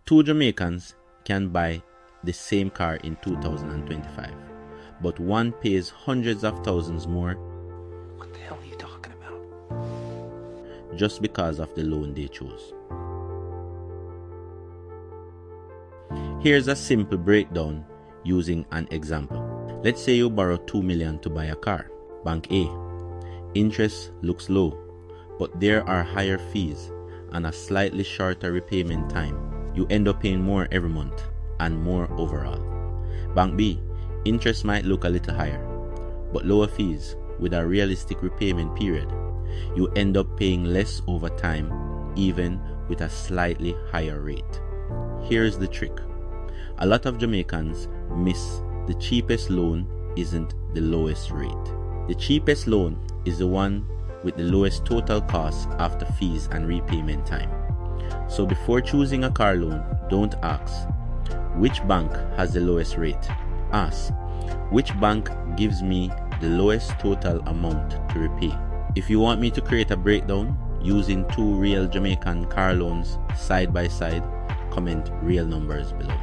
Two Jamaicans can buy the same car in 2025, but one pays hundreds of thousands more. What the hell are you talking about? Just because of the loan they chose. Here's a simple breakdown using an example. Let's say you borrow 2 million to buy a car. Bank A. Interest looks low, but there are higher fees and a slightly shorter repayment time. You end up paying more every month and more overall. Bank B. Interest might look a little higher, but lower fees with a realistic repayment period. You end up paying less over time, even with a slightly higher rate. Here's the trick. A lot of Jamaicans miss the cheapest loan isn't the lowest rate. The cheapest loan is the one with the lowest total cost after fees and repayment time. So before choosing a car loan, don't ask, which bank has the lowest rate? Ask, which bank gives me the lowest total amount to repay? If you want me to create a breakdown using two real Jamaican car loans side by side, comment real numbers below.